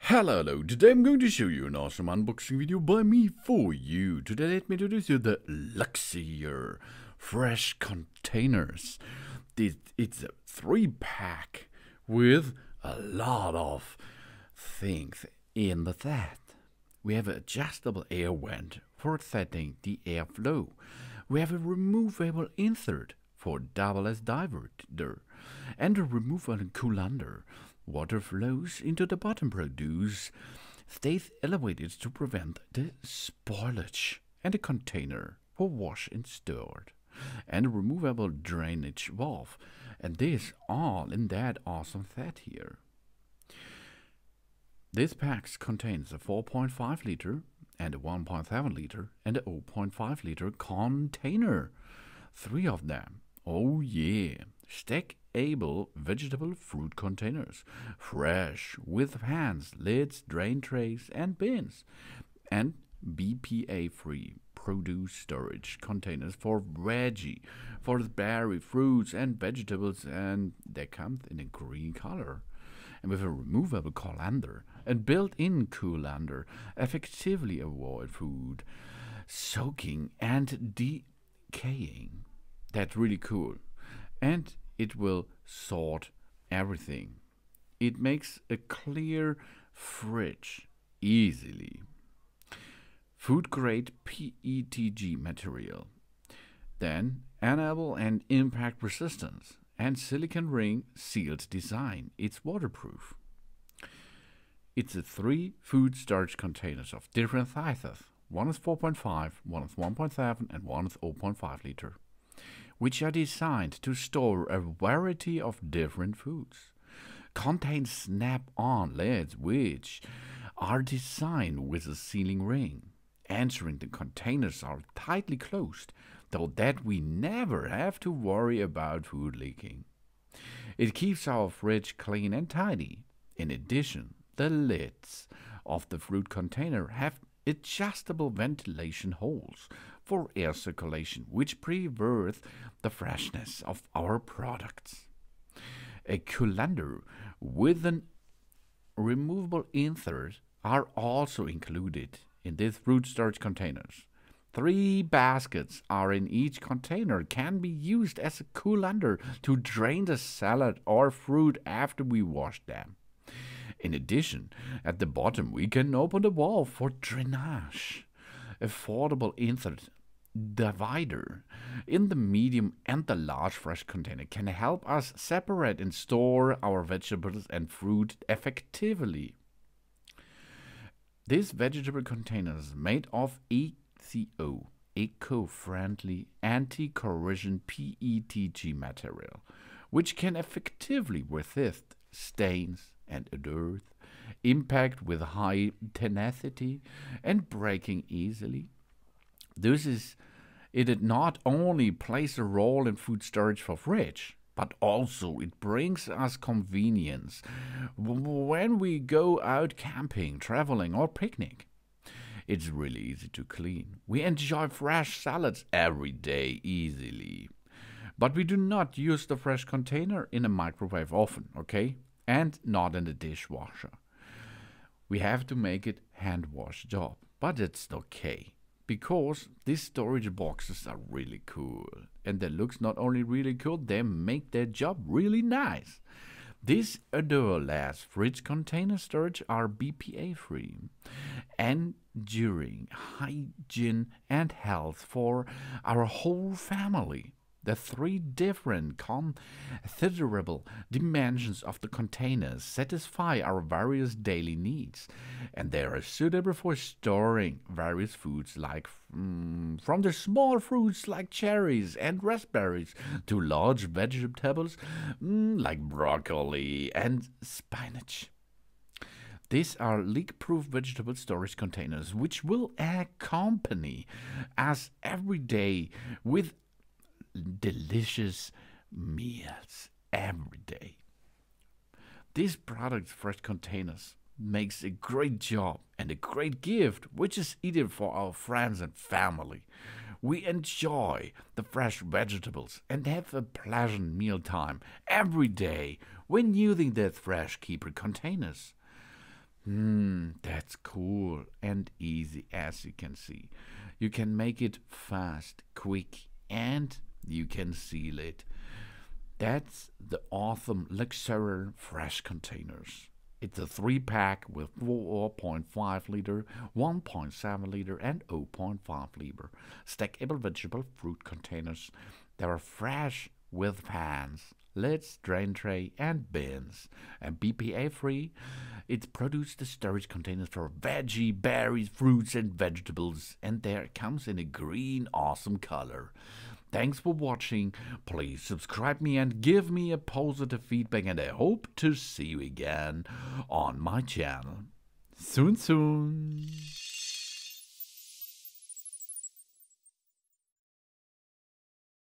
Hello, today I'm going to show you an awesome unboxing video by me for you. Today let me introduce you the LUXEAR fresh containers. It's a 3-pack with a lot of things in that. We have an adjustable air vent for setting the airflow. We have a removable insert for double-S diverter and a removable colander. Water flows into the bottom produce, stays elevated to prevent the spoilage, and a container for wash and stored, and a removable drainage valve, and this all in that awesome set here. This pack contains a 4.5 liter and a 1.7 liter and a 0.5 liter container. 3 of them. Oh yeah. Stackable vegetable fruit containers, fresh, with fans, lids, drain trays, and bins, and BPA-free produce storage containers for Veggie, for the berry, fruits, and vegetables, and they come in a green color, and with a removable colander and built-in colander, effectively avoid food soaking and decaying. That's really cool. And it will sort everything. It makes a clear fridge easily. Food grade PETG material. Then enable and impact resistance and silicone ring sealed design. It's waterproof. It's a 3 food storage containers of different sizes. One is 4.5, one is 1.7, and one is 0.5 liter. Which are designed to store a variety of different foods. Contain snap-on lids which are designed with a sealing ring, ensuring the containers are tightly closed, so that we never have to worry about food leaking. It keeps our fridge clean and tidy. In addition, the lids of the fruit container have adjustable ventilation holes for air circulation, which preserve the freshness of our products. A colander with an removable insert are also included in these fruit storage containers. 3 baskets are in each container, can be used as a colander to drain the salad or fruit after we wash them. In addition, at the bottom we can open the valve for drainage. A foldable insert divider in the medium and the large fresh container can help us separate and store our vegetables and fruit effectively. This vegetable container is made of ECO, eco-friendly, anti-corrosion PETG material, which can effectively resist stains and dirt, impact with high tenacity, and breaking easily. It not only plays a role in food storage for fridge, but also it brings us convenience when we go out camping, traveling, or picnic. It's really easy to clean. We enjoy fresh salads every day easily. But we do not use the fresh container in a microwave oven, okay? And not in the dishwasher. We have to make it hand wash job, but it's okay. Because these storage boxes are really cool. And they look not only really cool, they make their job really nice. These odorless fridge container storage are BPA free, ensuring hygiene and health for our whole family. The 3 different considerable dimensions of the containers satisfy our various daily needs, and they are suitable for storing various foods like from the small fruits like cherries and raspberries to large vegetables like broccoli and spinach. These are leak-proof vegetable storage containers which will accompany us every day with delicious meals every day. These products, fresh containers, makes a great job and a great gift, which is eaten for our friends and family. We enjoy the fresh vegetables and have a pleasant mealtime every day when using these fresh keeper containers. That's cool and easy, as you can see. You can make it fast, quick, and you can seal it. That's the awesome LUXEAR fresh containers. It's a 3-pack with 4.5 liter, 1.7 liter, and 0.5 liter stackable vegetable fruit containers. They are fresh with fans, lids, drain tray, and bins, and BPA free. It produced the storage containers for veggie, berries, fruits, and vegetables, and there comes in a green awesome color. Thanks for watching. Please subscribe me and give me a positive feedback, and I hope to see you again on my channel. Soon.